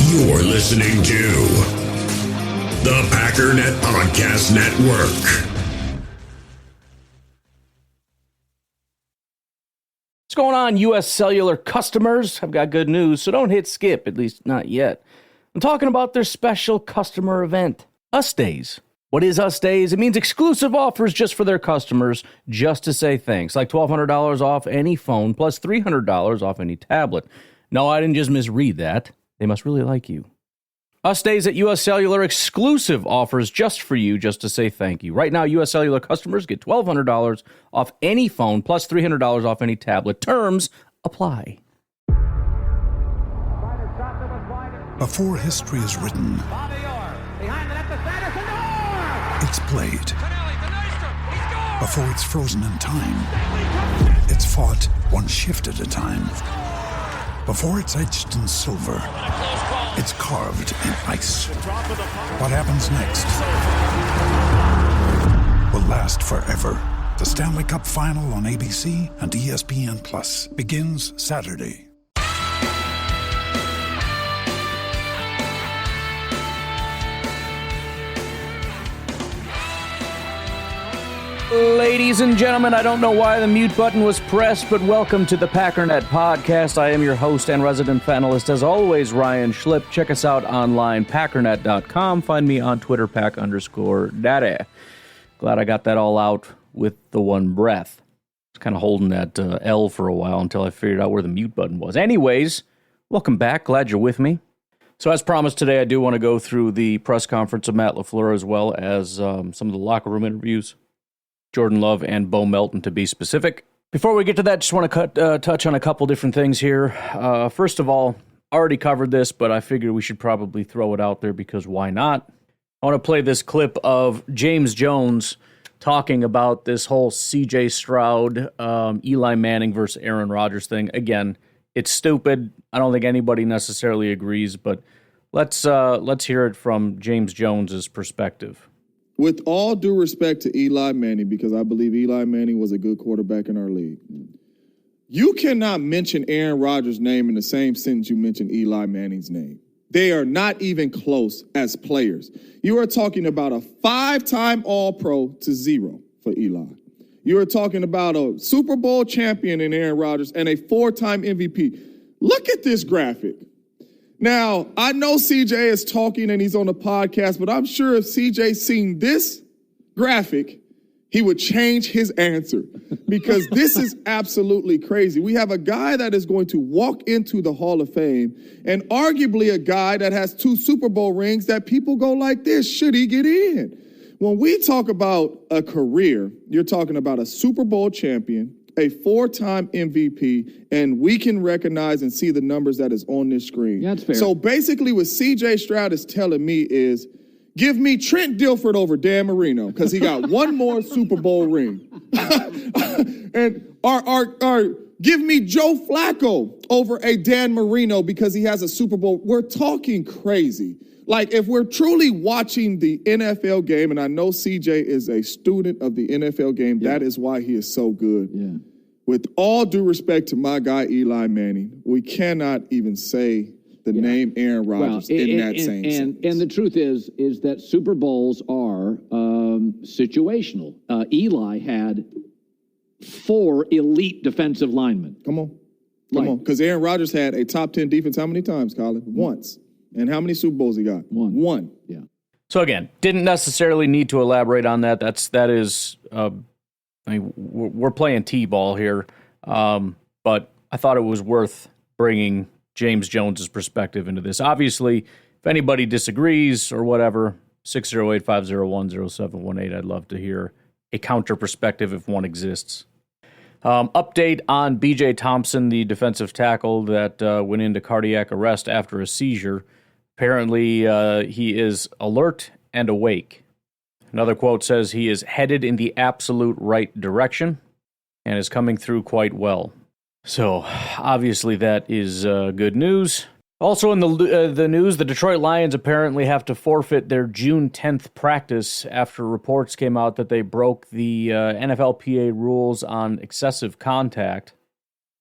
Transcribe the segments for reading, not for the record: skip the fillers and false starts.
You're listening to the Packernet Podcast Network. What's going on, U.S. Cellular customers? I've got good news, so don't hit skip, at least not yet. I'm talking about their special customer event, Us Days. What is Us Days? It means exclusive offers just for their customers, just to say thanks, like $1,200 off any phone, plus $300 off any tablet. No, I didn't just misread that. They must really like you. Us Days at U.S. Cellular, exclusive offers just for you, just to say thank you. Right now, U.S. Cellular customers get $1,200 off any phone, plus $300 off any tablet. Terms apply. Before history is written, it's played. Before it's frozen in time, it's fought one shift at a time. Before it's etched in silver, it's carved in ice. What happens next will last forever. The Stanley Cup Final on ABC and ESPN Plus begins Saturday. Ladies and gentlemen, I don't know why the mute button was pressed, but welcome to the Packernet Podcast. I am your host and resident panelist, as always, Ryan Schlipp. Check us out online, packernet.com. Find me on Twitter, pack_daddy. Glad I got that all out with the one breath. I was kind of holding that L for a while until I figured out where the mute button was. Anyways, welcome back. Glad you're with me. So as promised today, I do want to go through the press conference of Matt LaFleur as well as some of the locker room interviews. Jordan Love and Bo Melton, to be specific. Before we get to that, just want to touch on a couple different things here. First of all, already covered this, but I figured we should probably throw it out there because why not? I want to play this clip of James Jones talking about this whole C.J. Stroud, Eli Manning versus Aaron Rodgers thing. Again, it's stupid. I don't think anybody necessarily agrees, but let's hear it from James Jones's perspective. With all due respect to Eli Manning, because I believe Eli Manning was a good quarterback in our league, you cannot mention Aaron Rodgers' name in the same sentence you mention Eli Manning's name. They are not even close as players. You are talking about a 5-time All-Pro to 0 for Eli. You are talking about a Super Bowl champion in Aaron Rodgers and a 4-time MVP. Look at this graphic. Now, I know CJ is talking and he's on the podcast, but I'm sure if CJ seen this graphic, he would change his answer because this is absolutely crazy. We have a guy that is going to walk into the Hall of Fame and arguably a guy that has 2 Super Bowl rings that people go like this, should he get in? When we talk about a career, you're talking about a Super Bowl champion, a 4-time MVP, and we can recognize and see the numbers that is on this screen. Yeah, that's fair. So basically what C.J. Stroud is telling me is, give me Trent Dilford over Dan Marino because he got one more Super Bowl ring. And give me Joe Flacco over a Dan Marino because he has a Super Bowl. We're talking crazy. Like, if we're truly watching the NFL game, and I know CJ is a student of the NFL game, that is why he is so good. Yeah. With all due respect to my guy, Eli Manning, we cannot even say the name Aaron Rodgers in that same sentence. And the truth is that Super Bowls are situational. Eli had 4 elite defensive linemen. Come on. Because Aaron Rodgers had a top 10 defense how many times, Colin? Once. And how many Super Bowls he got? One. Yeah. So again, didn't necessarily need to elaborate on that. That is, I mean, we're playing T-ball here, but I thought it was worth bringing James Jones's perspective into this. Obviously, if anybody disagrees or whatever, 608-501-0718, I'd love to hear a counter perspective if one exists. Update on BJ Thompson, the defensive tackle that went into cardiac arrest after a seizure. Apparently, he is alert and awake. Another quote says he is headed in the absolute right direction and is coming through quite well. So, obviously, that is good news. Also in the news, the Detroit Lions apparently have to forfeit their June 10th practice after reports came out that they broke the NFLPA rules on excessive contact.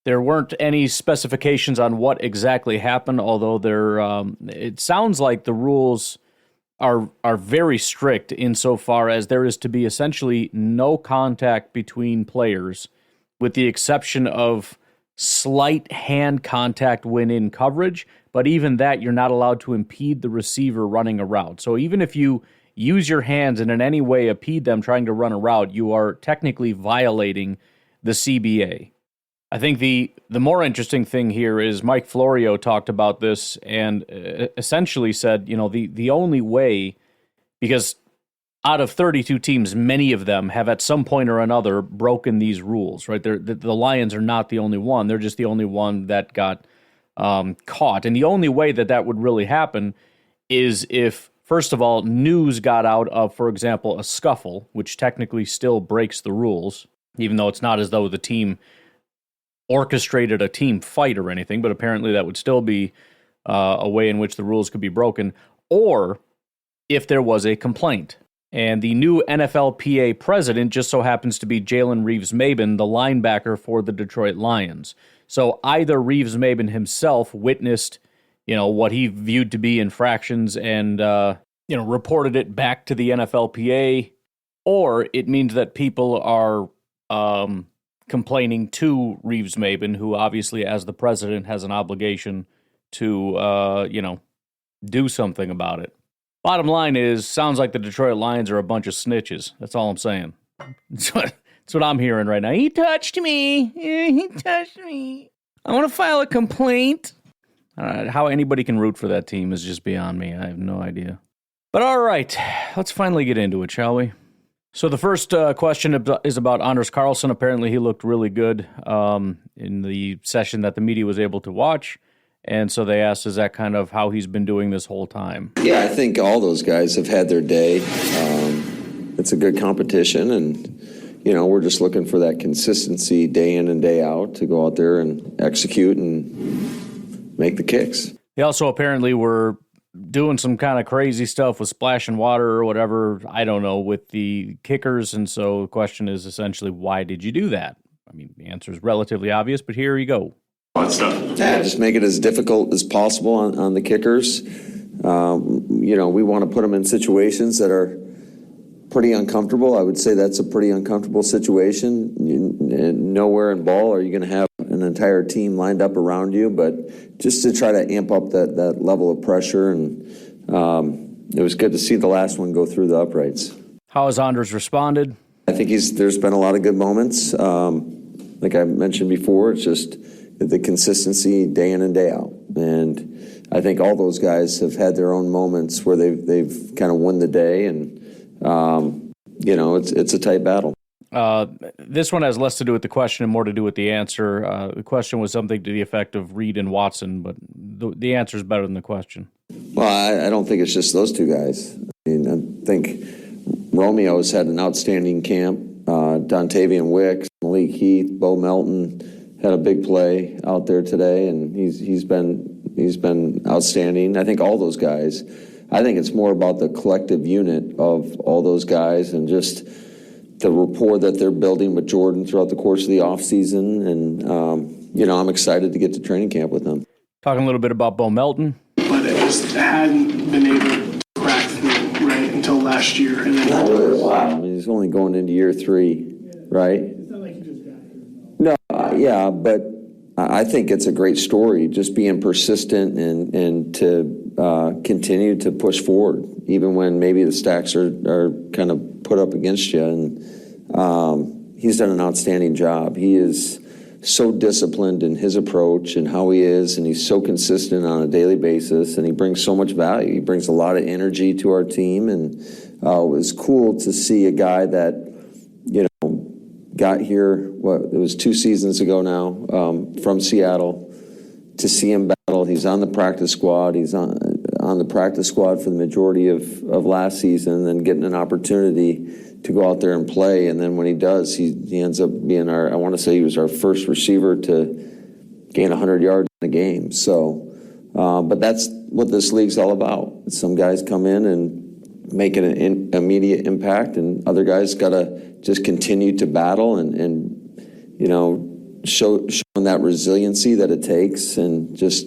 There weren't any specifications on what exactly happened, although it sounds like the rules are very strict insofar as there is to be essentially no contact between players, with the exception of slight hand contact when in coverage. But even that, you're not allowed to impede the receiver running a route. So even if you use your hands and in any way impede them trying to run a route, you are technically violating the CBA. I think the more interesting thing here is Mike Florio talked about this and essentially said, the only way, because out of 32 teams, many of them have at some point or another broken these rules, right? The Lions are not the only one. They're just the only one that got caught. And the only way that would really happen is if, first of all, news got out of, for example, a scuffle, which technically still breaks the rules, even though it's not as though the team orchestrated a team fight or anything, but apparently that would still be a way in which the rules could be broken, or if there was a complaint. And the new NFLPA president just so happens to be Jalen Reeves-Maybin, the linebacker for the Detroit Lions. So either Reeves-Maybin himself witnessed, what he viewed to be infractions and, reported it back to the NFLPA, or it means that people are complaining to Reeves-Maybin, who obviously, as the president, has an obligation to, do something about it. Bottom line is, sounds like the Detroit Lions are a bunch of snitches. That's all I'm saying. That's what I'm hearing right now. He touched me. He touched me. I want to file a complaint. How anybody can root for that team is just beyond me. I have no idea. But all right, let's finally get into it, shall we? So the first question is about Anders Carlson. Apparently he looked really good in the session that the media was able to watch. And so they asked, is that kind of how he's been doing this whole time? Yeah, I think all those guys have had their day. It's a good competition, and, we're just looking for that consistency day in and day out to go out there and execute and make the kicks. They also apparently were doing some kind of crazy stuff with splashing water or whatever, I don't know, with the kickers. And so the question is essentially, why did you do that? I mean, the answer is relatively obvious, but here you go. Yeah, just make it as difficult as possible on the kickers. We want to put them in situations that are pretty uncomfortable. I would say that's a pretty uncomfortable situation. Nowhere in ball are you going to have an entire team lined up around you, but just to try to amp up that level of pressure. And it was good to see the last one go through the uprights. How has Anders responded? I think there's been a lot of good moments. Like I mentioned before, it's just the consistency day in and day out. And I think all those guys have had their own moments where they've kind of won the day, and it's a tight battle. This one has less to do with the question and more to do with the answer. The question was something to the effect of Reed and Watson, but the answer is better than the question. Well, I don't think it's just those two guys. I mean, I think Romeo's had an outstanding camp. Dontavian Wicks, Malik Heath, Bo Melton had a big play out there today, and he's been outstanding. I think all those guys. I think it's more about the collective unit of all those guys and just the rapport that they're building with Jordan throughout the course of the offseason. And, I'm excited to get to training camp with them. Talking a little bit about Bo Melton. But it just hadn't been able to crack through, right, until last year. And then Not really a lot. I mean, he's only going into year 3, right? It's not like he just got here. No, but I think it's a great story, just being persistent and to continue to push forward, even when maybe the stacks are kind of put up against you. And he's done an outstanding job. He is so disciplined in his approach and how he is, and he's so consistent on a daily basis, and he brings so much value. He brings a lot of energy to our team, and it was cool to see a guy that, got here, it was 2 seasons ago now, from Seattle, to see him battle. He's on the practice squad. He's on the practice squad for the majority of last season, and then getting an opportunity to go out there and play. And then when he does, he ends up being I want to say he was our first receiver to gain 100 yards in a game. So, but that's what this league's all about. Some guys come in and make an immediate impact, and other guys got to just continue to battle and showing that resiliency that it takes and just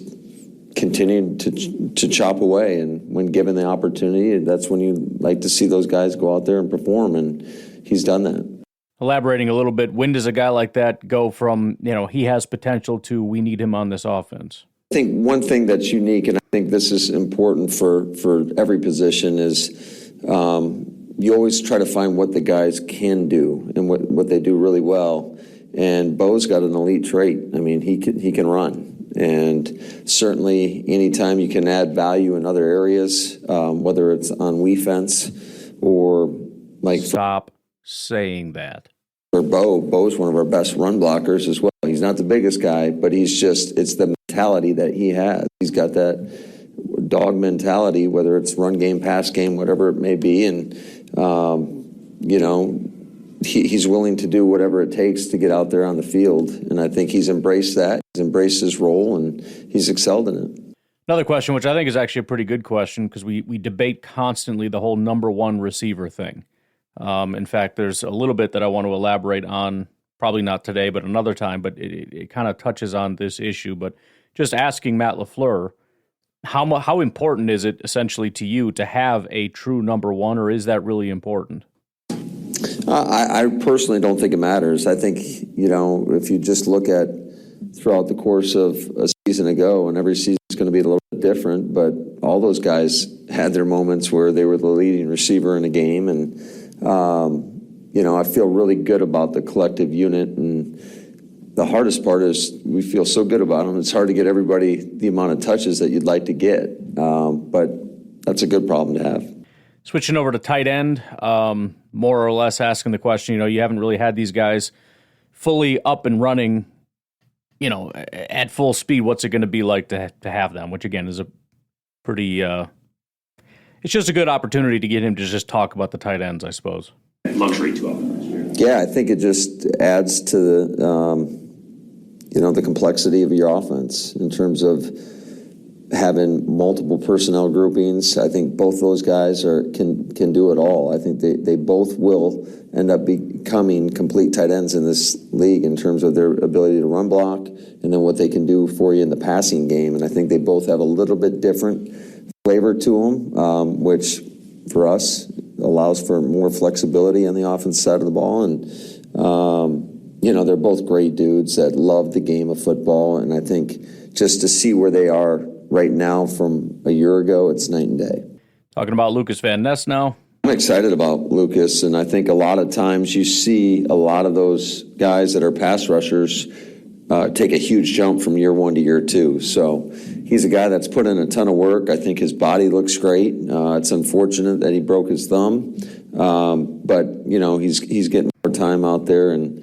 continuing to chop away. And when given the opportunity, that's when you like to see those guys go out there and perform, and he's done that. Elaborating a little bit, when does a guy like that go from, he has potential to we need him on this offense? I think one thing that's unique, and I think this is important for every position, is you always try to find what the guys can do and what they do really well. And Bo's got an elite trait. I mean, he can run. And certainly anytime you can add value in other areas, whether it's on defense or like... Stop saying that. For Bo's one of our best run blockers as well. He's not the biggest guy, but it's the mentality that he has. He's got that dog mentality, whether it's run game, pass game, whatever it may be. And, he's willing to do whatever it takes to get out there on the field. And I think he's embraced that. He's embraced his role, and he's excelled in it. Another question, which I think is actually a pretty good question, because we debate constantly the whole number one receiver thing. In fact, there's a little bit that I want to elaborate on, probably not today, but another time, but it kind of touches on this issue. But just asking Matt LaFleur, how important is it essentially to you to have a true number one, or is that really important? I personally don't think it matters. I think, if you just look at throughout the course of a season ago, and every season is going to be a little bit different, but all those guys had their moments where they were the leading receiver in a game, and I feel really good about the collective unit, and the hardest part is we feel so good about them. It's hard to get everybody the amount of touches that you'd like to get, but that's a good problem to have. Switching over to tight end, more or less asking the question, you haven't really had these guys fully up and running, at full speed. What's it going to be like to have them? Which, again, is a pretty... it's just a good opportunity to get him to just talk about the tight ends, I suppose. Luxury to them. Yeah, I think it just adds to the complexity of your offense in terms of having multiple personnel groupings. I think both those guys can do it all. I think they both will end up becoming complete tight ends in this league in terms of their ability to run block and then what they can do for you in the passing game. And I think they both have a little bit different flavor to them, which for us allows for more flexibility on the offense side of the ball. And, they're both great dudes that love the game of football. And I think just to see where they are right now from a year ago, it's night and day. Talking about Lucas Van Ness now. I'm excited about Lucas, and I think a lot of times you see a lot of those guys that are pass rushers take a huge jump from year one to year two. So he's a guy that's put in a ton of work. I think his body looks great. It's unfortunate that he broke his thumb, but he's getting more time out there, and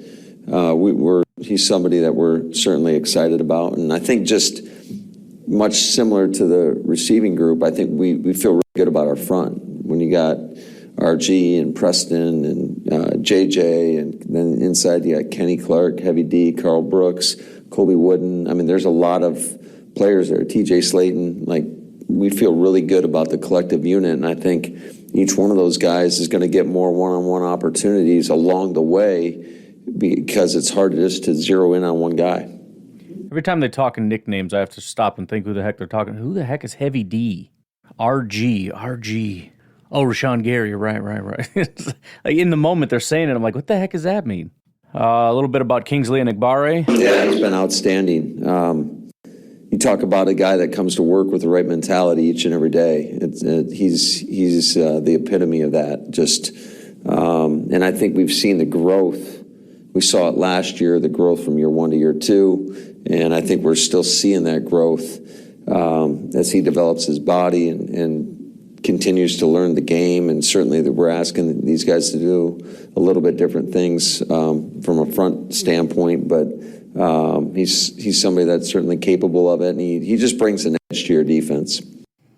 he's somebody that we're certainly excited about. And I think just much similar to the receiving group, I think we feel really good about our front. When you got RG and Preston and JJ, and then inside you got Kenny Clark, Heavy D, Carl Brooks, Colby Wooden. I mean, there's a lot of players there. TJ Slayton. We feel really good about the collective unit, and I think each one of those guys is going to get more one-on-one opportunities along the way because it's hard just to zero in on one guy. Every time they talk in nicknames, I have to stop and think who the heck they're talking. Who the heck is Heavy D? RG. Oh, Rashawn Gary. Right. In the moment they're saying it, I'm like, what the heck does that mean? A little bit about Kingsley and Egbare. Yeah, he's been outstanding. You talk about a guy that comes to work with the right mentality each and every day. He's the epitome of that. And I think we've seen the growth. We saw it last year, the growth from year one to year two. And I think we're still seeing that growth as he develops his body and continues to learn the game. And certainly that we're asking these guys to do a little bit different things from a front standpoint. But he's somebody that's certainly capable of it. And he just brings an edge to your defense.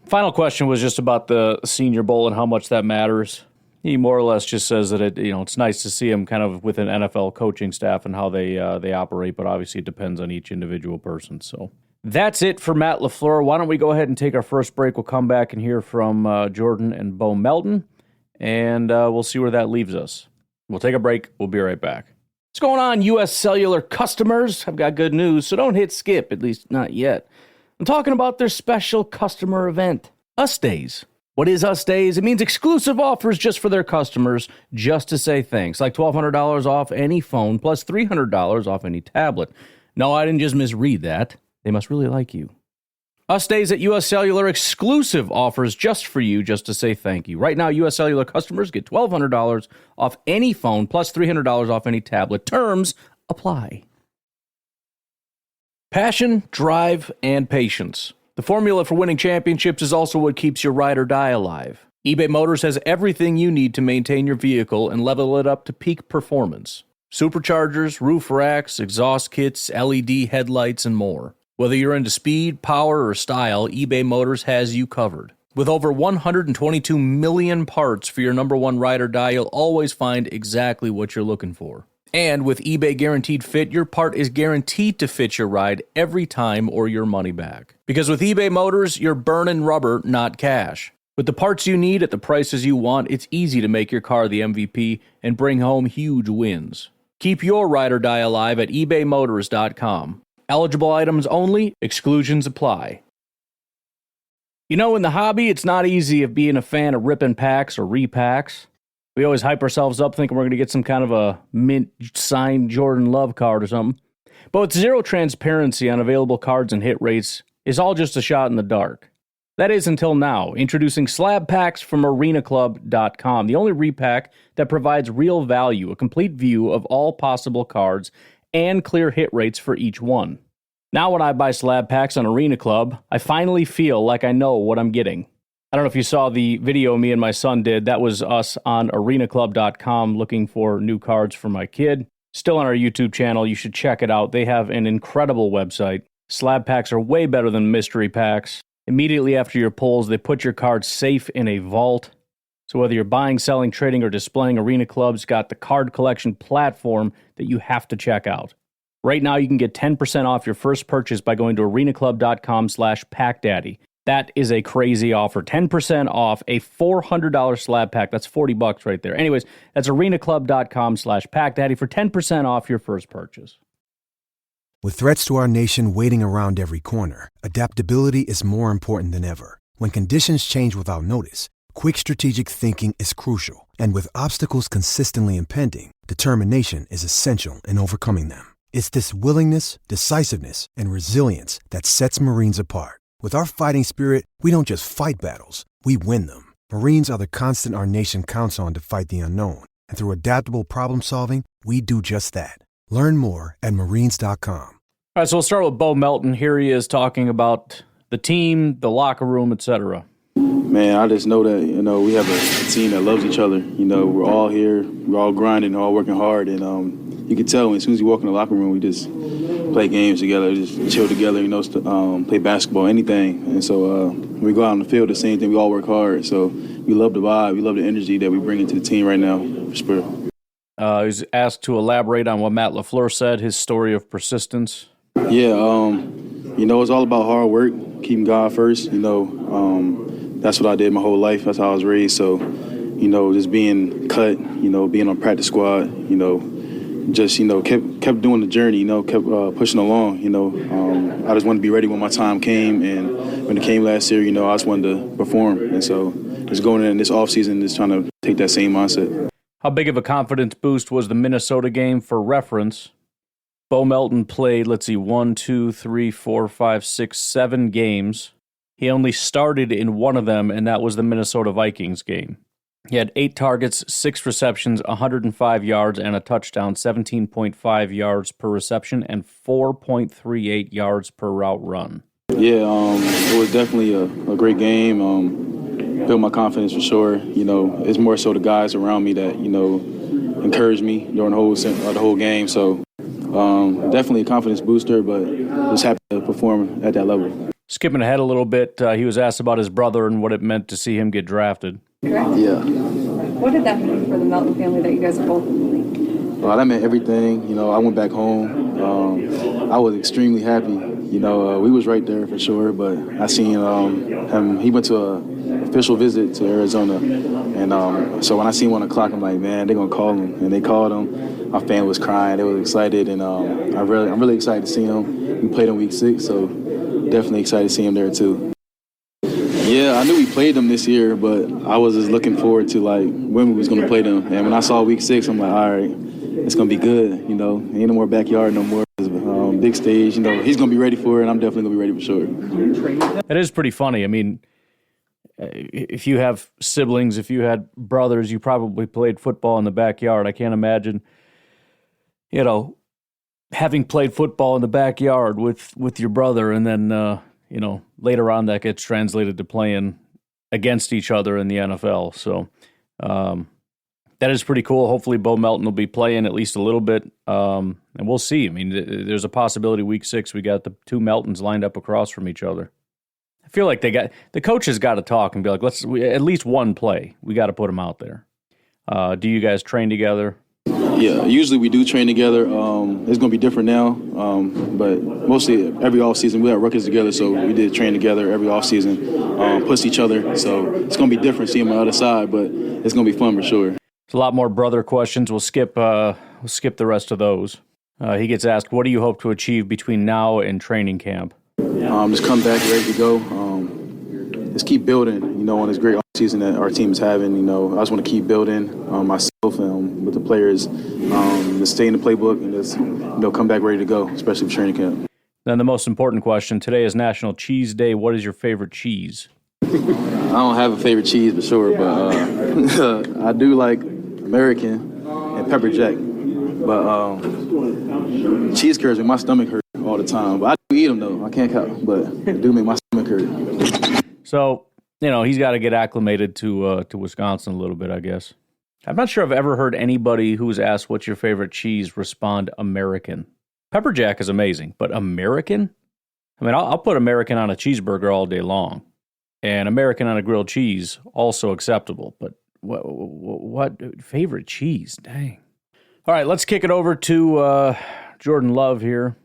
Final question was just about the Senior Bowl and how much that matters. He more or less just says that it's nice to see him kind of with an NFL coaching staff and how they operate, but obviously it depends on each individual person. So that's it for Matt LaFleur. Why don't we go ahead and take our first break? We'll come back and hear from Jordan and Bo Melton, and we'll see where that leaves us. We'll take a break. We'll be right back. What's going on, U.S. Cellular customers? I've got good news, so don't hit skip, at least not yet. I'm talking about their special customer event, Us Days. What is Us Days? It means exclusive offers just for their customers, just to say thanks, like $1,200 off any phone, plus $300 off any tablet. No, I didn't just misread that. They must really like you. Us Days at U.S. Cellular, exclusive offers just for you, just to say thank you. Right now, U.S. Cellular customers get $1,200 off any phone, plus $300 off any tablet. Terms apply. Passion, drive, and patience. The formula for winning championships is also what keeps your ride or die alive. eBay Motors has everything you need to maintain your vehicle and level it up to peak performance. Superchargers, roof racks, exhaust kits, LED headlights, and more. Whether you're into speed, power, or style, eBay Motors has you covered. With over 122 million parts for your number one ride or die, you'll always find exactly what you're looking for. And with eBay Guaranteed Fit, your part is guaranteed to fit your ride every time or your money back. Because with eBay Motors, you're burning rubber, not cash. With the parts you need at the prices you want, it's easy to make your car the MVP and bring home huge wins. Keep your ride or die alive at ebaymotors.com. Eligible items only, exclusions apply. You know, in the hobby, it's not easy of being a fan of ripping packs or repacks. We always hype ourselves up thinking we're going to get some kind of a mint signed Jordan Love card or something. But with zero transparency on available cards and hit rates, it's all just a shot in the dark. That is until now. Introducing slab packs from arenaclub.com, the only repack that provides real value, a complete view of all possible cards, and clear hit rates for each one. Now when I buy slab packs on Arena Club, I finally feel like I know what I'm getting. I don't know if you saw the video me and my son did. That was us on arenaclub.com looking for new cards for my kid. Still on our YouTube channel. You should check it out. They have an incredible website. Slab packs are way better than mystery packs. Immediately after your pulls, they put your cards safe in a vault. So whether you're buying, selling, trading, or displaying, Arena Club's got the card collection platform that you have to check out. Right now, you can get 10% off your first purchase by going to arenaclub.com/packdaddy. That is a crazy offer. 10% off a $400 slab pack. That's $40 right there. Anyways, that's arenaclub.com/packdaddy for 10% off your first purchase. With threats to our nation waiting around every corner, adaptability is more important than ever. When conditions change without notice, quick strategic thinking is crucial. And with obstacles consistently impending, determination is essential in overcoming them. It's this willingness, decisiveness, and resilience that sets Marines apart. With our fighting spirit, we don't just fight battles, we win them. Marines are the constant our nation counts on to fight the unknown. And through adaptable problem solving, we do just that. Learn more at Marines.com. All right, so we'll start with Bo Melton. Here he is talking about the team, the locker room, etc. Man, I just know that, we have a team that loves each other. We're all here, we're all grinding, all working hard, and you can tell as soon as you walk in the locker room, we just play games together, just chill together, play basketball, anything. And so when we go out on the field, the same thing, we all work hard. So we love the vibe, we love the energy that we bring into the team right now, for sure. He was asked to elaborate on what Matt LaFleur said, his story of persistence. Yeah, it's all about hard work, keeping God first, That's what I did my whole life. That's how I was raised. So, just being cut, being on practice squad, kept doing the journey, kept pushing along, I just wanted to be ready when my time came. And when it came last year, I just wanted to perform. And so just going in this offseason, just trying to take that same mindset. How big of a confidence boost was the Minnesota game? For reference, Bo Melton played, 7 games. He only started in one of them, and that was the Minnesota Vikings game. He had 8 targets, 6 receptions, 105 yards, and a touchdown, 17.5 yards per reception, and 4.38 yards per route run. Yeah, it was definitely a great game. Built my confidence for sure. It's more so the guys around me that, encouraged me during the whole game. So definitely a confidence booster, but just happy to perform at that level. Skipping ahead a little bit, he was asked about his brother and what it meant to see him get drafted. Correct? Yeah. What did that mean for the Melton family that you guys are both in the league? Well, that meant everything. I went back home. I was extremely happy, You know, we was right there for sure, but I seen him. He went to an official visit to Arizona, and so when I seen 1 o'clock, I'm like, man, they're gonna call him, and they called him. My fan was crying; they was excited, and I'm really excited to see him. We played in week 6, so definitely excited to see him there too. Yeah, I knew we played them this year, but I was just looking forward to like when we was gonna play them. And when I saw week 6, I'm like, all right, it's gonna be good. You know, ain't no more backyard no more. Big stage, you know, he's going to be ready for it, and I'm definitely going to be ready for sure. That is pretty funny. I mean, if you have siblings, if you had brothers, you probably played football in the backyard. I can't imagine, you know, having played football in the backyard with your brother, and then, you know, later on that gets translated to playing against each other in the NFL. So that is pretty cool. Hopefully Bo Melton will be playing at least a little bit, and we'll see. I mean, there's a possibility week 6 we got the 2 Meltons lined up across from each other. I feel like the coaches got to talk and be like, at least one play. We got to put them out there. Do you guys train together? Yeah, usually we do train together. It's going to be different now, but mostly every offseason we have records together, so we did train together every offseason, push each other. So it's going to be different seeing my other side, but it's going to be fun for sure. There's a lot more brother questions. We'll skip the rest of those. He gets asked, what do you hope to achieve between now and training camp? Just come back ready to go. Just keep building, you know, on this great offseason that our team is having. You know, I just want to keep building myself and with the players, to stay in the playbook and just, you know, come back ready to go, especially for training camp. Then the most important question, today is National Cheese Day. What is your favorite cheese? I don't have a favorite cheese for sure, but I do like American and pepper jack. But cheese curds make my stomach hurt all the time. But I do eat them though. I can't count, but it do make my stomach hurt. So, you know, he's got to get acclimated to Wisconsin a little bit, I guess. I'm not sure I've ever heard anybody who's asked what's your favorite cheese respond American. Pepper jack is amazing, but American? I mean, I'll put American on a cheeseburger all day long. And American on a grilled cheese, also acceptable. But what favorite cheese? Dang. All right, let's kick it over to Jordan Love here.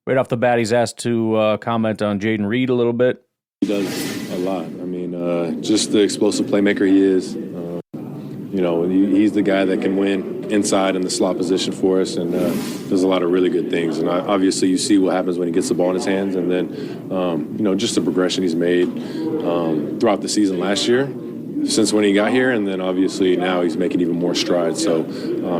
Right off the bat, he's asked to comment on Jaden Reed a little bit. He does a lot. I mean, just the explosive playmaker he is. You know, he's the guy that can win inside in the slot position for us, and does a lot of really good things. And obviously, you see what happens when he gets the ball in his hands, and then, you know, just the progression he's made throughout the season last year, since when he got here, and then obviously now he's making even more strides. So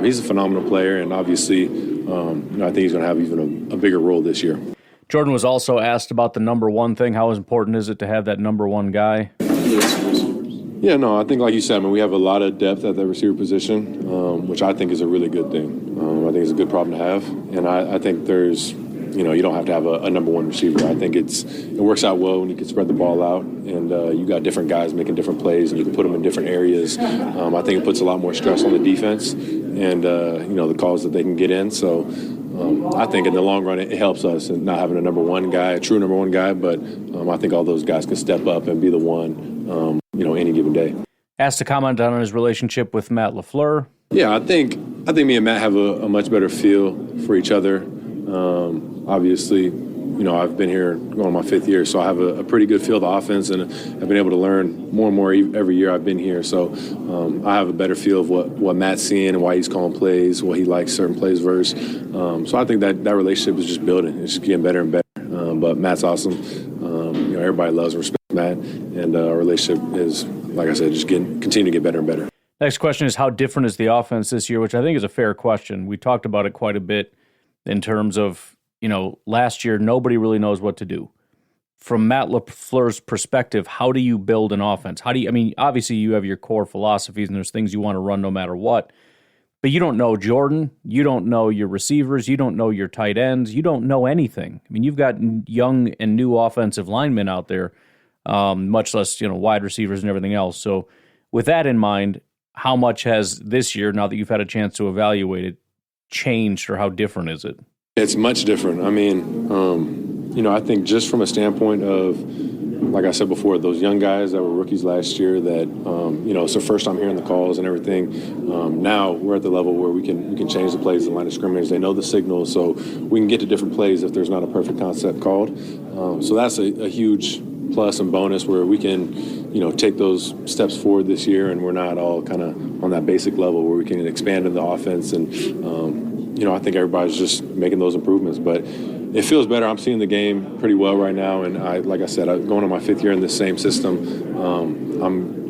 he's a phenomenal player, and obviously, you know, I think he's going to have even a bigger role this year. Jordan was also asked about the number one thing. How important is it to have that number one guy? Yeah, no, I think like you said, I mean, we have a lot of depth at the receiver position, which I think is a really good thing. I think it's a good problem to have. And I think there's, you know, you don't have to have a number one receiver. I think it works out well when you can spread the ball out and you got different guys making different plays and you can put them in different areas. I think it puts a lot more stress on the defense and, you know, the calls that they can get in. So I think in the long run it helps us in not having a number one guy, a true number one guy, but I think all those guys can step up and be the one, you know, any given day. Asked to comment on his relationship with Matt LaFleur. Yeah, I think me and Matt have a much better feel for each other. Obviously, you know, I've been here going on my 5th year, so I have a pretty good feel of the offense, and I've been able to learn more and more every year I've been here. So I have a better feel of what Matt's seeing and why he's calling plays, what he likes certain plays versus. So I think that relationship is just building. It's just getting better and better. But Matt's awesome. You know, everybody loves and respects Matt, and our relationship is, like I said, just continue to get better and better. Next question is, how different is the offense this year, which I think is a fair question. We talked about it quite a bit in terms of, you know, last year, nobody really knows what to do. From Matt LaFleur's perspective, how do you build an offense? I mean, obviously you have your core philosophies and there's things you want to run no matter what, but you don't know Jordan, you don't know your receivers, you don't know your tight ends, you don't know anything. I mean, you've got young and new offensive linemen out there, much less, you know, wide receivers and everything else. So with that in mind, how much has this year, now that you've had a chance to evaluate it, changed, or how different is it? It's much different. I mean, you know, I think just from a standpoint of like I said before, those young guys that were rookies last year that, it's their first time hearing the calls and everything. Now we're at the level where we can change the plays, the line of scrimmage. They know the signals, so we can get to different plays if there's not a perfect concept called. So that's a huge plus and bonus where we can, take those steps forward this year, and we're not all kind of on that basic level where we can expand in the offense. And, I think everybody's just making those improvements. But it feels better. I'm seeing the game pretty well right now, and like I said, I'm going on my 5th year in this same system.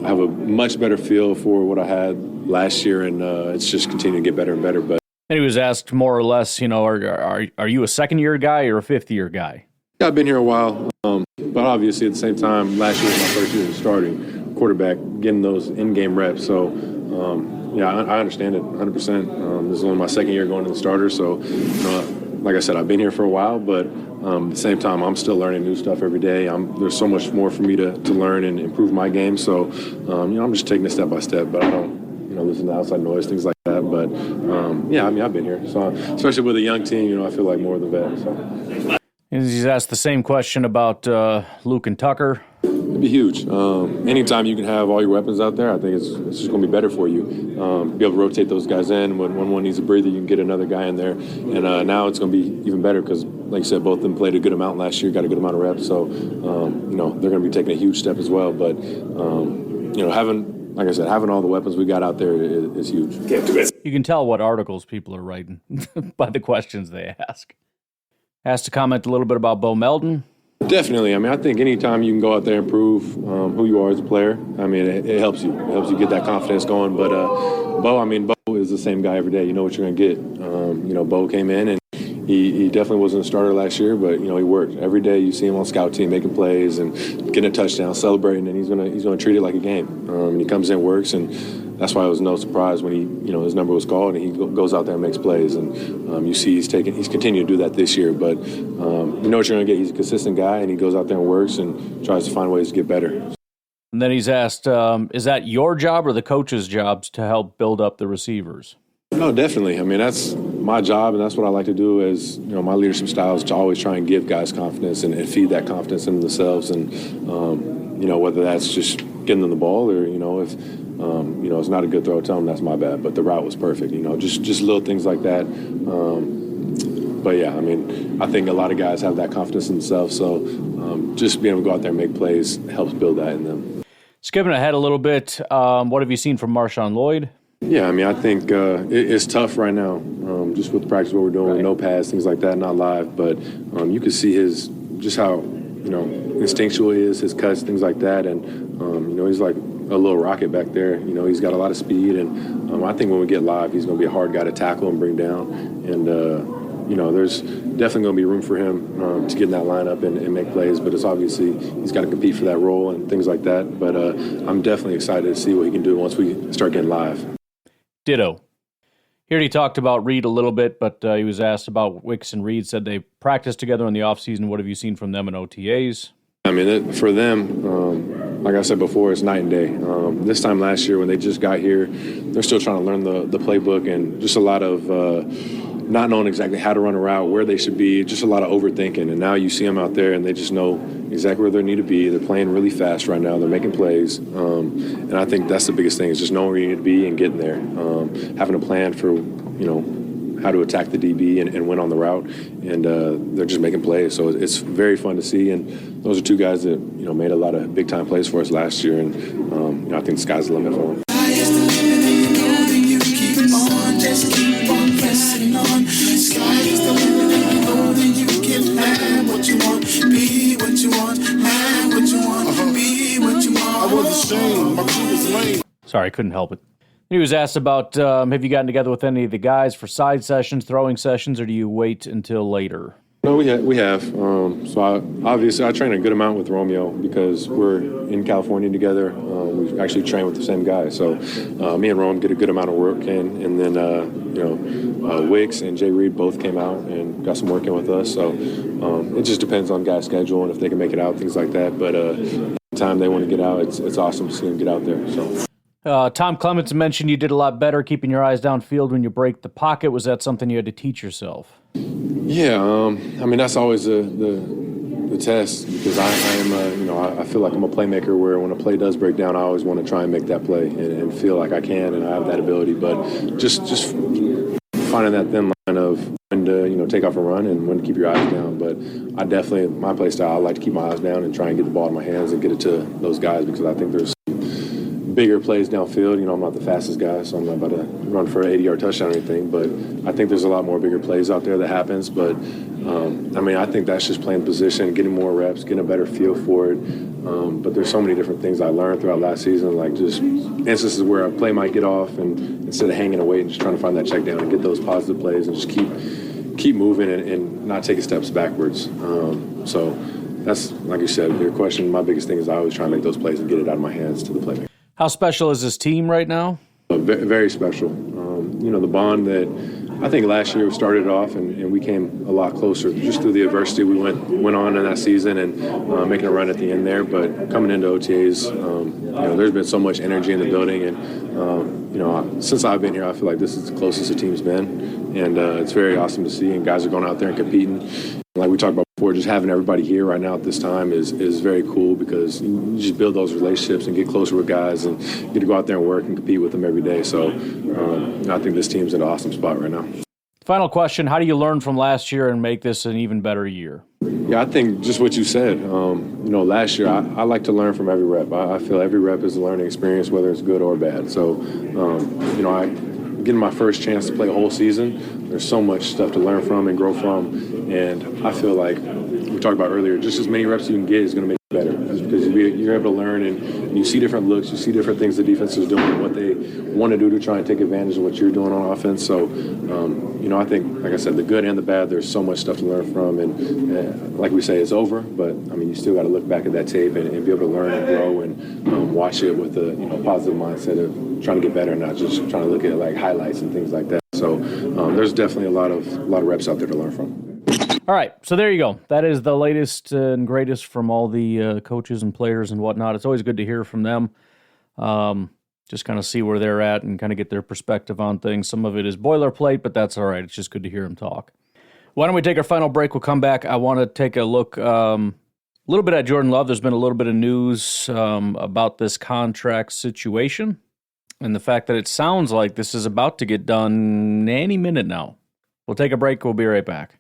I have a much better feel for what I had last year, and it's just continuing to get better and better. But and he was asked more or less, are you a second-year guy or a fifth-year guy? Yeah, I've been here a while, but obviously at the same time, last year was my first year as a starting quarterback, getting those in-game reps. So, I understand it 100%. This is only my second year going to the starter, so like I said, I've been here for a while, but at the same time, I'm still learning new stuff every day. There's so much more for me to learn and improve my game. So, I'm just taking it step by step, but I don't, listen to outside noise, things like that. But, I've been here. So, especially with a young team, I feel like more of the vet. So. He's asked the same question about Luke and Tucker. It'd be huge. Anytime you can have all your weapons out there, I think it's just going to be better for you. Be able to rotate those guys in. When one needs a breather, you can get another guy in there. And now it's going to be even better because, like you said, both of them played a good amount last year, got a good amount of reps. So, they're going to be taking a huge step as well. But, having all the weapons we got out there is huge. You can tell what articles people are writing by the questions they ask. Asked to comment a little bit about Bo Melton. Definitely. I think anytime you can go out there and prove who you are as a player, it helps you. It helps you get that confidence going. But Bo is the same guy every day. You know what you're going to get. Bo came in and he definitely wasn't a starter last year, but he worked every day. You see him on scout team making plays and getting a touchdown, celebrating, and he's gonna treat it like a game. And he comes in, works, and that's why it was no surprise when his number was called and he goes out there and makes plays. And you see he's continued to do that this year. But you know what you're gonna get. He's a consistent guy, and he goes out there and works and tries to find ways to get better. And then he's asked, is that your job or the coach's job to help build up the receivers? No, definitely. That's my job, and that's what I like to do as, my leadership style is to always try and give guys confidence and feed that confidence in themselves. And, whether that's just getting them the ball or, if, it's not a good throw, tell them that's my bad. But the route was perfect, just little things like that. But, yeah, I think a lot of guys have that confidence in themselves. So just being able to go out there and make plays helps build that in them. Skipping ahead a little bit, what have you seen from Marshawn Lloyd? Yeah, I think it's tough right now, just with practice, what we're doing, with no pads, things like that, not live. But you can see just how, instinctual he is, his cuts, things like that. And, he's like a little rocket back there. He's got a lot of speed. And I think when we get live, he's going to be a hard guy to tackle and bring down. And, there's definitely going to be room for him to get in that lineup and make plays. But it's obviously he's got to compete for that role and things like that. But I'm definitely excited to see what he can do once we start getting live. Ditto. Here he talked about Reed a little bit, but he was asked about Wicks and Reed, said they practiced together in the offseason. What have you seen from them in OTAs? For them, like I said before, it's night and day. This time last year when they just got here, they're still trying to learn the playbook and just a lot of not knowing exactly how to run a route, where they should be, just a lot of overthinking. And now you see them out there and they just know exactly where they need to be. They're playing really fast right now. They're making plays. And I think that's the biggest thing is just knowing where you need to be and getting there. Having a plan for, how to attack the DB and win on the route. And they're just making plays. So it's very fun to see. And those are two guys that, made a lot of big-time plays for us last year. And, I think the sky's the limit for them. Sorry, I couldn't help it. He was asked about, have you gotten together with any of the guys for side sessions, throwing sessions, or do you wait until later? No, we have. So I train a good amount with Romeo because we're in California together. We actually train with the same guy. So me and Rome get a good amount of work in. And then, Wicks and Jay Reed both came out and got some work in with us. So it just depends on guys' schedule and if they can make it out, things like that. But anytime they want to get out, it's awesome to see them get out there. So. Tom Clements mentioned you did a lot better keeping your eyes downfield when you break the pocket. Was that something you had to teach yourself? Yeah, that's always the the test because I am I feel like I'm a playmaker where when a play does break down, I always want to try and make that play and feel like I can and I have that ability. But just finding that thin line of when to take off a run and when to keep your eyes down. But I definitely, my play style, I like to keep my eyes down and try and get the ball in my hands and get it to those guys because I think there's bigger plays downfield. I'm not the fastest guy, so I'm not about to run for an 80-yard touchdown or anything, but I think there's a lot more bigger plays out there that happens. But, I think that's just playing position, getting more reps, getting a better feel for it. But there's so many different things I learned throughout last season, like just instances where a play might get off and instead of hanging away and just trying to find that check down and get those positive plays and just keep moving and not taking steps backwards. So that's, like you said, your question, my biggest thing is I always try and make those plays and get it out of my hands to the playmaker. How special is this team right now? Very special. The bond that I think last year we started off and we came a lot closer just through the adversity we went on in that season and making a run at the end there. But coming into OTAs, there's been so much energy in the building. And, since I've been here, I feel like this is the closest the team's been. And it's very awesome to see. And guys are going out there and competing. Like we talked about before, just having everybody here right now at this time is very cool because you just build those relationships and get closer with guys and get to go out there and work and compete with them every day. So I think this team's in an awesome spot right now. Final question, how do you learn from last year and make this an even better year? Yeah, I think just what you said. Last year I like to learn from every rep. I feel every rep is a learning experience, whether it's good or bad. So, getting my first chance to play a whole season, there's so much stuff to learn from and grow from. And I feel like we talked about earlier, just as many reps you can get is going to make you better because you're able to learn and you see different looks, you see different things the defense is doing and what they want to do to try and take advantage of what you're doing on offense. So, I think, like I said, the good and the bad, there's so much stuff to learn from. And like we say, it's over, but, you still got to look back at that tape and be able to learn and grow and watch it with a positive mindset of trying to get better, not just trying to look at like highlights and things like that. So there's definitely a lot of reps out there to learn from. All right, so there you go. That is the latest and greatest from all the coaches and players and whatnot. It's always good to hear from them. Just kind of see where they're at and kind of get their perspective on things. Some of it is boilerplate, but that's all right. It's just good to hear them talk. Why don't we take our final break? We'll come back. I want to take a look a little bit at Jordan Love. There's been a little bit of news about this contract situation and the fact that it sounds like this is about to get done any minute now. We'll take a break. We'll be right back.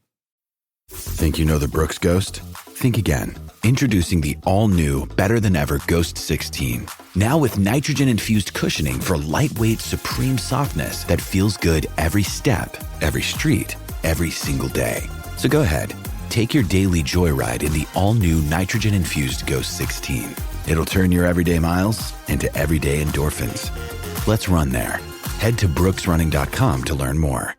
Think you know the Brooks Ghost? Think again. Introducing the all-new, better-than-ever Ghost 16. Now with nitrogen-infused cushioning for lightweight, supreme softness that feels good every step, every street, every single day. So go ahead, take your daily joyride in the all-new nitrogen-infused Ghost 16. It'll turn your everyday miles into everyday endorphins. Let's run there. Head to brooksrunning.com to learn more.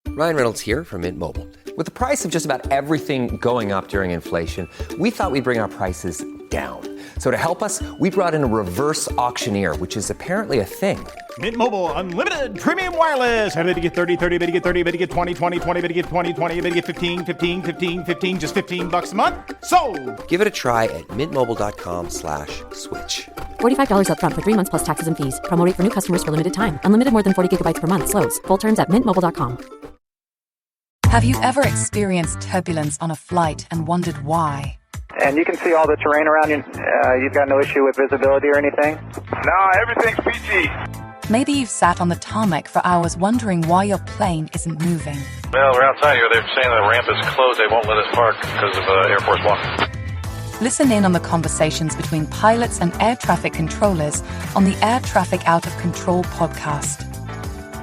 Ryan Reynolds here from Mint Mobile. With the price of just about everything going up during inflation, we thought we'd bring our prices down. So to help us, we brought in a reverse auctioneer, which is apparently a thing. Mint Mobile Unlimited Premium Wireless. How to get 30, 30, bit to get 30, bit to get 20, 20, 20, bit to get 20, 20, bit to get 15, 15, 15, 15, just $15 a month? Sold! Give it a try at mintmobile.com/switch. $45 up front for 3 months plus taxes and fees. Promo rate for new customers for limited time. Unlimited more than 40 gigabytes per month. Slows full terms at mintmobile.com. Have you ever experienced turbulence on a flight and wondered why? And you can see all the terrain around you. You've got no issue with visibility or anything? No, everything's peachy. Maybe you've sat on the tarmac for hours wondering why your plane isn't moving. Well, we're outside here. They're saying the ramp is closed. They won't let us park because of Air Force One. Listen in on the conversations between pilots and air traffic controllers on the Air Traffic Out of Control podcast.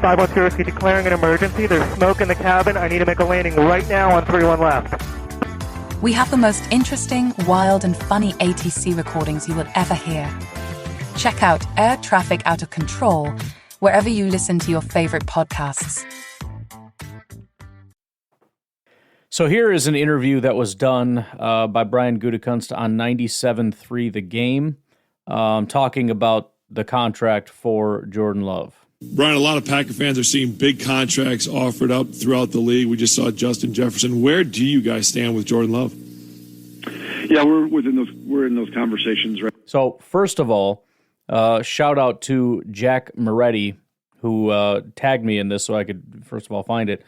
510, declaring an emergency. There's smoke in the cabin. I need to make a landing right now on 31 left. We have the most interesting, wild, and funny ATC recordings you will ever hear. Check out Air Traffic Out of Control wherever you listen to your favorite podcasts. So here is an interview that was done by Brian Gutekunst on 97.3 The Game, talking about the contract for Jordan Love. Brian, a lot of Packer fans are seeing big contracts offered up throughout the league. We just saw Justin Jefferson. Where do you guys stand with Jordan Love? Yeah, we're in those conversations right. So first of all, shout out to Jack Moretti, who tagged me in this so I could first of all find it.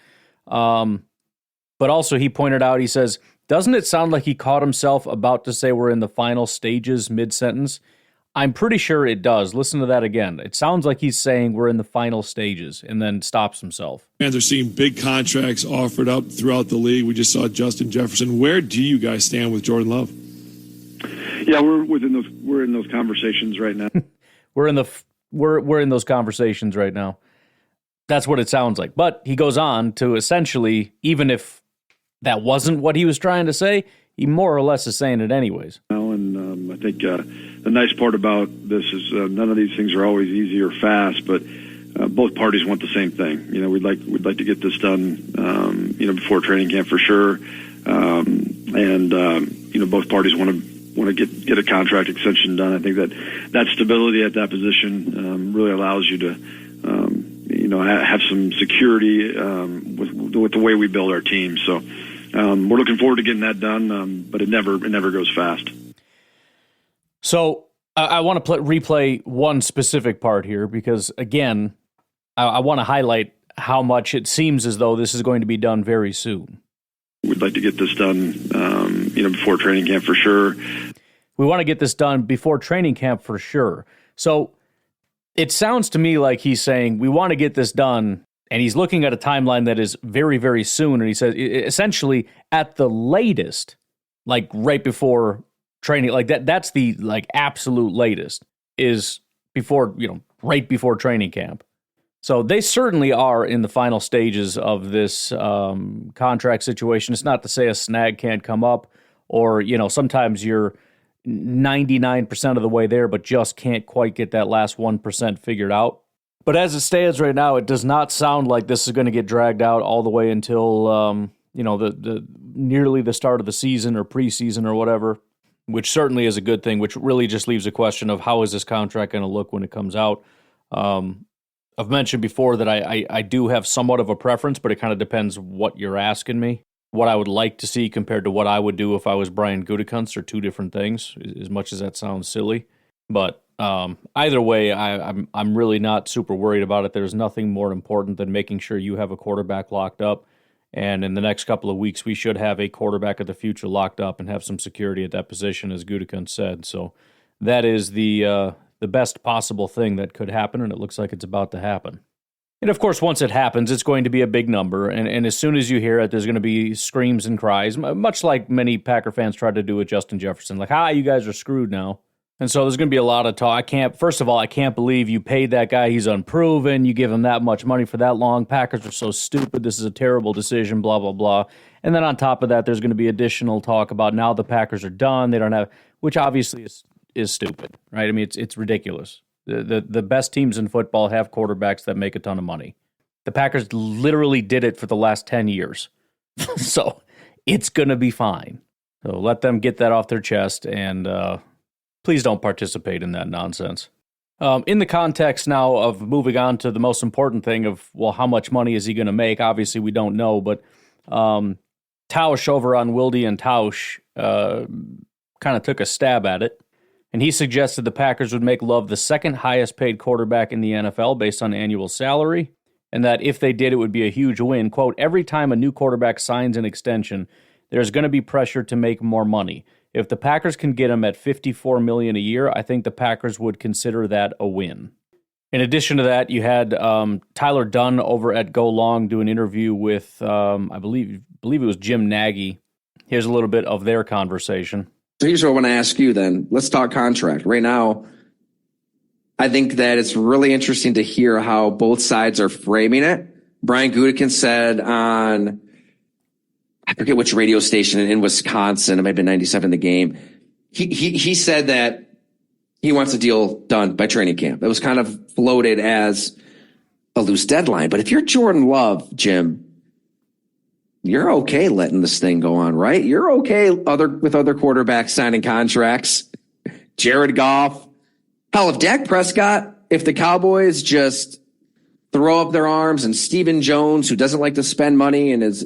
But also he pointed out, he says, doesn't it sound like he caught himself about to say we're in the final stages mid-sentence? I'm pretty sure it does. Listen to that again. It sounds like he's saying we're in the final stages and then stops himself. And they're seeing big contracts offered up throughout the league. We just saw Justin Jefferson. Where do you guys stand with Jordan Love? Yeah, we're in those conversations right now. we're in those conversations right now. That's what it sounds like. But he goes on to essentially, even if that wasn't what he was trying to say, he more or less is saying it anyways. And I think the nice part about this is none of these things are always easy or fast, but both parties want the same thing. You know, we'd like to get this done, before training camp for sure, both parties want to get a contract extension done. I think that stability at that position really allows you to have some security with the way we build our team. So. We're looking forward to getting that done, but it never goes fast. So I want to replay one specific part here because, again, I want to highlight how much it seems as though this is going to be done very soon. We'd like to get this done, before training camp for sure. We want to get this done before training camp for sure. So it sounds to me like he's saying we want to get this done. And he's looking at a timeline that is very, very soon. And he says, essentially, at the latest, like right before training, like that's the like absolute latest is before, right before training camp. So they certainly are in the final stages of this contract situation. It's not to say a snag can't come up or, sometimes you're 99% of the way there, but just can't quite get that last 1% figured out. But as it stands right now, it does not sound like this is going to get dragged out all the way until, the nearly the start of the season or preseason or whatever, which certainly is a good thing, which really just leaves a question of how is this contract going to look when it comes out. I've mentioned before that I do have somewhat of a preference, but it kind of depends what you're asking me. What I would like to see compared to what I would do if I was Brian Gutekunst are two different things, as much as that sounds silly. But either way, I'm really not super worried about it. There's nothing more important than making sure you have a quarterback locked up. And in the next couple of weeks, we should have a quarterback of the future locked up and have some security at that position, as Gutekunst said. So that is the best possible thing that could happen, and it looks like it's about to happen. And of course, once it happens, it's going to be a big number. And as soon as you hear it, there's going to be screams and cries, much like many Packer fans tried to do with Justin Jefferson. Like, you guys are screwed now. And so there's going to be a lot of talk. First of all, I can't believe you paid that guy. He's unproven. You give him that much money for that long. Packers are so stupid. This is a terrible decision, blah, blah, blah. And then on top of that, there's going to be additional talk about now the Packers are done. They don't have, which obviously is stupid, right? I mean, it's ridiculous. The best teams in football have quarterbacks that make a ton of money. The Packers literally did it for the last 10 years. So it's going to be fine. So let them get that off their chest and, please don't participate in that nonsense. In the context now of moving on to the most important thing of, well, how much money is he going to make? Obviously, we don't know, but Tausch over on Wilde and Tausch kind of took a stab at it, and he suggested the Packers would make Love the second highest paid quarterback in the NFL based on annual salary, and that if they did, it would be a huge win. Quote, every time a new quarterback signs an extension, there's going to be pressure to make more money. If the Packers can get him at $54 million a year, I think the Packers would consider that a win. In addition to that, you had Tyler Dunn over at Go Long do an interview with, I believe it was Jim Nagy. Here's a little bit of their conversation. So here's what I want to ask you then. Let's talk contract. Right now, I think that it's really interesting to hear how both sides are framing it. Brian Gutekunst said on, I forget which radio station in Wisconsin, it might have been 97 The Game. He said that he wants a deal done by training camp. It was kind of floated as a loose deadline. But if you're Jordan Love, Jim, you're okay letting this thing go on, right? You're okay with other quarterbacks signing contracts. Jared Goff. Hell, if Dak Prescott, if the Cowboys just throw up their arms and Stephen Jones, who doesn't like to spend money and is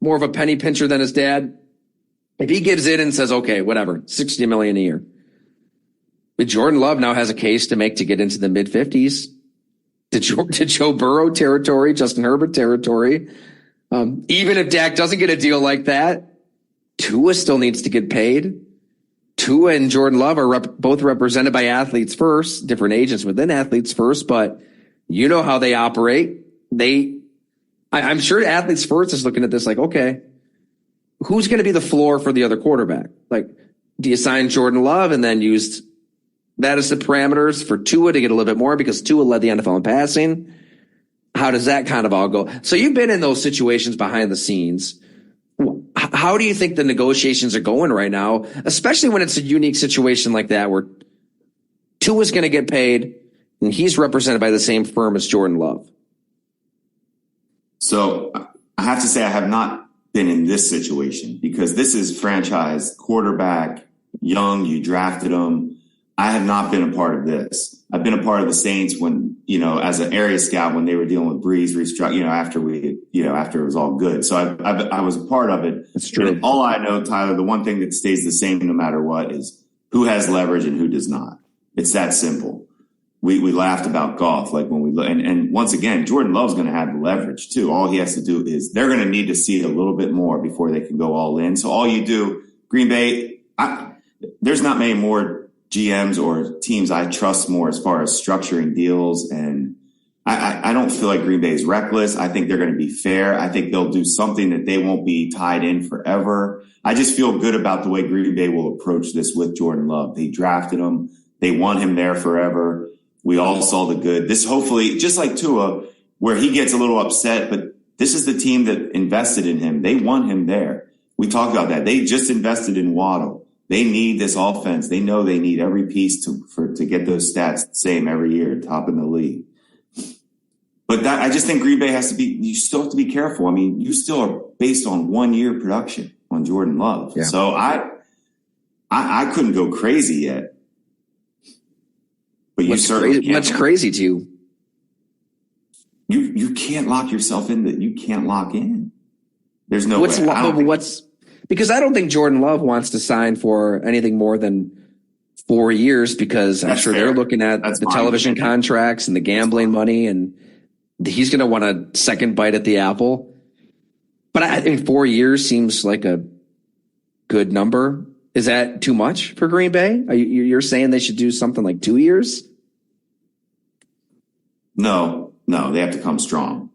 more of a penny pincher than his dad, if he gives in and says, okay, whatever, $60 million a year. But Jordan Love now has a case to make to get into the mid-50s, to Joe Burrow territory, Justin Herbert territory. Even if Dak doesn't get a deal like that, Tua still needs to get paid. Tua and Jordan Love are both represented by Athletes First, different agents within Athletes First, but you know how they operate. I'm sure Athletes First is looking at this like, okay, who's going to be the floor for the other quarterback? Like, do you sign Jordan Love and then use that as the parameters for Tua to get a little bit more because Tua led the NFL in passing? How does that kind of all go? So you've been in those situations behind the scenes. How do you think the negotiations are going right now, especially when it's a unique situation like that where Tua's going to get paid and he's represented by the same firm as Jordan Love? So I have to say I have not been in this situation because this is franchise quarterback, young, you drafted him. I have not been a part of this. I've been a part of the Saints when, as an area scout, when they were dealing with Breeze restructuring, after it was all good. So I was a part of it. That's true. And all I know, Tyler, the one thing that stays the same no matter what is who has leverage and who does not. It's that simple. We laughed about golf, like when and once again, Jordan Love's going to have the leverage too. All he has to do is they're going to need to see a little bit more before they can go all in. So all you do, Green Bay, there's not many more GMs or teams I trust more as far as structuring deals. And I don't feel like Green Bay is reckless. I think they're going to be fair. I think they'll do something that they won't be tied in forever. I just feel good about the way Green Bay will approach this with Jordan Love. They drafted him. They want him there forever. We all saw the good. This hopefully, just like Tua, where he gets a little upset, but this is the team that invested in him. They want him there. We talked about that. They just invested in Waddle. They need this offense. They know they need every piece to get those stats the same every year, top in the league. But I just think Green Bay you still have to be careful. I mean, you still are based on 1 year production on Jordan Love. Yeah. So I couldn't go crazy yet. But what's crazy to you? You can't lock yourself in that you can't lock in. There's no way. Because I don't think Jordan Love wants to sign for anything more than 4 years because I'm sure they're looking at the television contracts and the gambling money, and he's going to want a second bite at the apple. But I think 4 years seems like a good number. Is that too much for Green Bay? You're saying they should do something like 2 years? No, they have to come strong.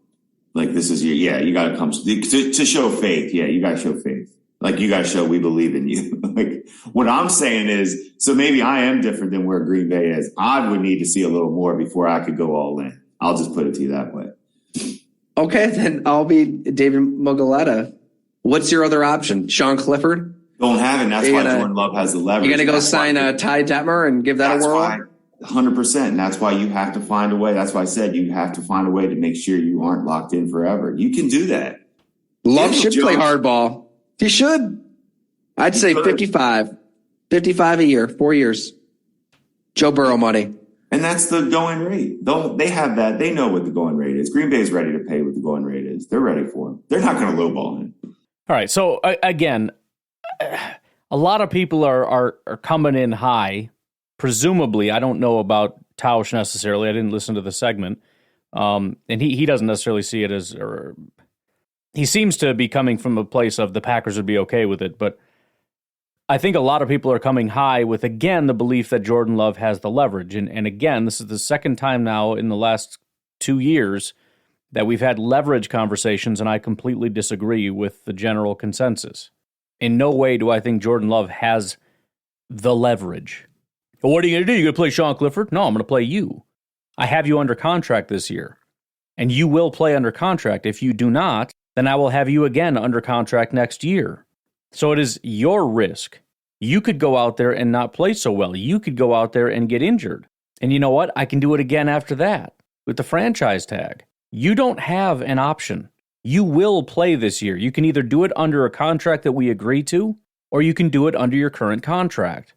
Like this is you got to come to show faith. Yeah, you got to show faith. Like you got to show we believe in you. Like what I'm saying is, so maybe I am different than where Green Bay is. I would need to see a little more before I could go all in. I'll just put it to you that way. Okay, then I'll be David Mugoletta. What's your other option? Sean Clifford? Don't have it. That's why Jordan Love has the leverage. You're going to go sign Ty Detmer and give that a whirl? 100%. And that's why you have to find a way. That's why I said you have to find a way to make sure you aren't locked in forever. You can do that. Love should play hardball. He should. I'd say 55. 55 a year, 4 years. Joe Burrow money. And that's the going rate. They have that. They know what the going rate is. Green Bay is ready to pay what the going rate is. They're ready for him. They're not going to lowball him. All right. So, again, a lot of people are coming in high. Presumably, I don't know about Tausch necessarily. I didn't listen to the segment. And he doesn't necessarily see it as... He seems to be coming from a place of the Packers would be okay with it, but I think a lot of people are coming high with, again, the belief that Jordan Love has the leverage. And again, this is the second time now in the last 2 years that we've had leverage conversations, and I completely disagree with the general consensus. In no way do I think Jordan Love has the leverage. Well, what are you going to do? You going to play Sean Clifford? No, I'm going to play you. I have you under contract this year, and you will play under contract. If you do not, then I will have you again under contract next year. So it is your risk. You could go out there and not play so well. You could go out there and get injured. And you know what? I can do it again after that with the franchise tag. You don't have an option. You will play this year. You can either do it under a contract that we agree to, or you can do it under your current contract.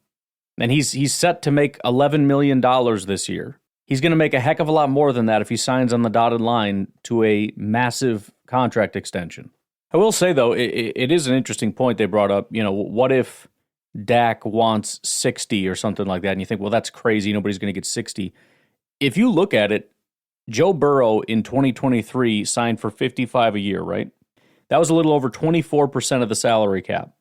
And he's set to make $11 million this year. He's going to make a heck of a lot more than that if he signs on the dotted line to a massive contract extension. I will say, though, it is an interesting point they brought up. You know, what if Dak wants 60 or something like that? And you think, well, that's crazy. Nobody's going to get 60. If you look at it, Joe Burrow in 2023 signed for 55 a year, right? That was a little over 24% of the salary cap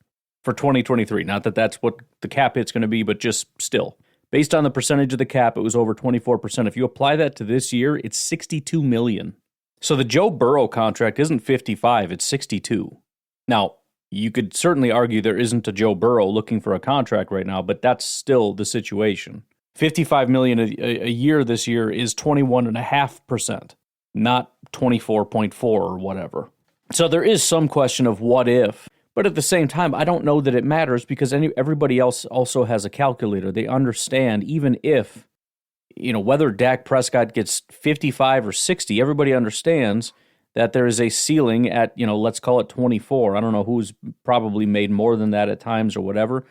for 2023. Not that that's what the cap hit's going to be, but just still. Based on the percentage of the cap, it was over 24%. If you apply that to this year, it's $62 million. So the Joe Burrow contract isn't 55, it's 62. Now, you could certainly argue there isn't a Joe Burrow looking for a contract right now, but that's still the situation. $55 million a year this year is 21.5%, not 24.4 or whatever. So there is some question of what if. But at the same time, I don't know that it matters because everybody else also has a calculator. They understand even if, whether Dak Prescott gets 55 or 60, everybody understands that there is a ceiling at, let's call it 24. I don't know who's probably made more than that at times or whatever,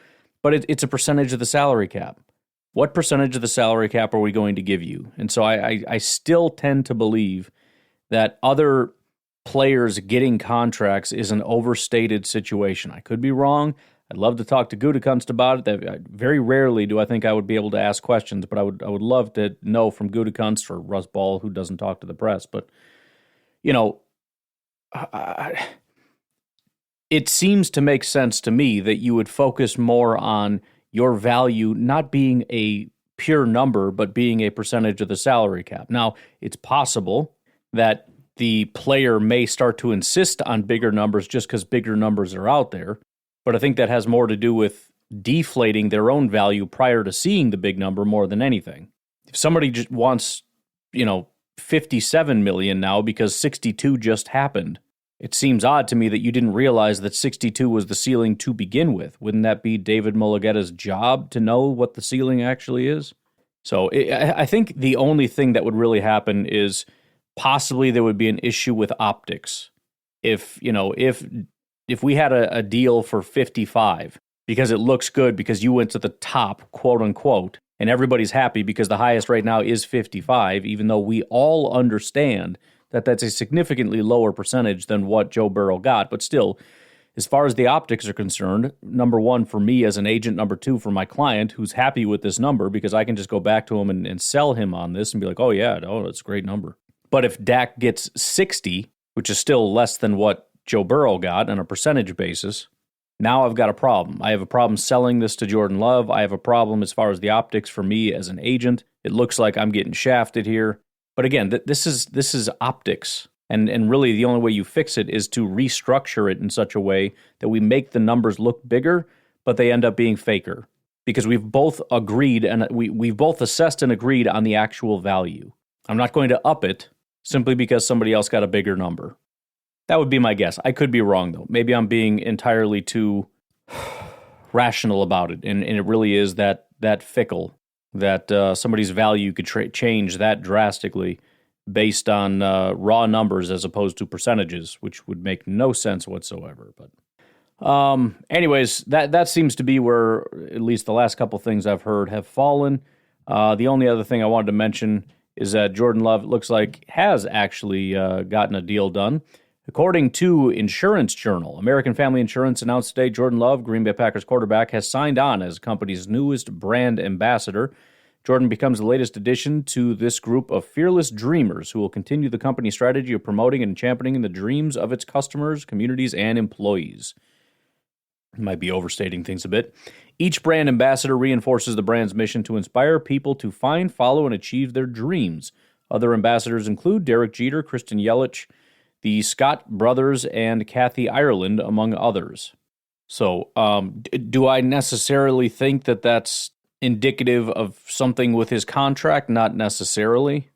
but it's a percentage of the salary cap. What percentage of the salary cap are we going to give you? And so I still tend to believe that other players getting contracts is an overstated situation. I could be wrong. I'd love to talk to Gutekunst about it. Very rarely do I think I would be able to ask questions, but I would love to know from Gutekunst or Russ Ball, who doesn't talk to the press. But, it seems to make sense to me that you would focus more on your value not being a pure number, but being a percentage of the salary cap. Now, it's possible that the player may start to insist on bigger numbers just because bigger numbers are out there. But I think that has more to do with deflating their own value prior to seeing the big number more than anything. If somebody just wants, 57 million now because 62 just happened, it seems odd to me that you didn't realize that 62 was the ceiling to begin with. Wouldn't that be David Mulugeta's job to know what the ceiling actually is? So I think the only thing that would really happen is possibly there would be an issue with optics. If we had a deal for 55 because it looks good because you went to the top, quote unquote, and everybody's happy because the highest right now is 55, even though we all understand that that's a significantly lower percentage than what Joe Burrow got. But still, as far as the optics are concerned, number one for me as an agent, number two for my client who's happy with this number because I can just go back to him and sell him on this and be like, oh yeah, that's a great number. But if Dak gets 60, which is still less than what Joe Burrow got on a percentage basis, now I've got a problem. I have a problem selling this to Jordan Love. I have a problem as far as the optics for me as an agent. It looks like I'm getting shafted here. But again, this is optics. And really the only way you fix it is to restructure it in such a way that we make the numbers look bigger, but they end up being faker. Because we've both agreed and we've both assessed and agreed on the actual value. I'm not going to up it simply because somebody else got a bigger number. That would be my guess. I could be wrong, though. Maybe I'm being entirely too rational about it, and it really is that fickle, that somebody's value could change that drastically based on raw numbers as opposed to percentages, which would make no sense whatsoever. But anyways, that seems to be where at least the last couple things I've heard have fallen. The only other thing I wanted to mention is that Jordan Love, it looks like, has actually gotten a deal done. According to Insurance Journal, American Family Insurance announced today Jordan Love, Green Bay Packers quarterback, has signed on as the company's newest brand ambassador. Jordan becomes the latest addition to this group of fearless dreamers who will continue the company's strategy of promoting and championing the dreams of its customers, communities, and employees. Might be overstating things a bit. Each brand ambassador reinforces the brand's mission to inspire people to find, follow, and achieve their dreams. Other ambassadors include Derek Jeter, Kristen Yelich, the Scott brothers, and Kathy Ireland, among others. So, do I necessarily think that that's indicative of something with his contract? Not necessarily.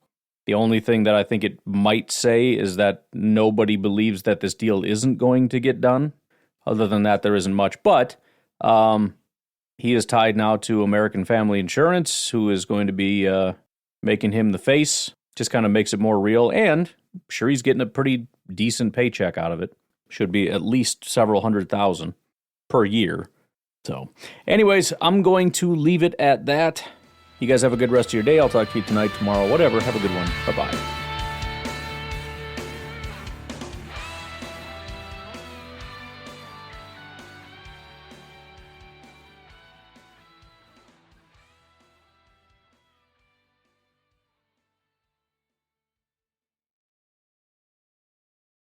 The only thing that I think it might say is that nobody believes that this deal isn't going to get done. Other than that, there isn't much. But he is tied now to American Family Insurance, who is going to be making him the face. Just kind of makes it more real. And I'm sure he's getting a pretty decent paycheck out of it. Should be at least several $100,000 per year. So, anyways, I'm going to leave it at that. You guys have a good rest of your day. I'll talk to you tonight, tomorrow, whatever. Have a good one. Bye-bye.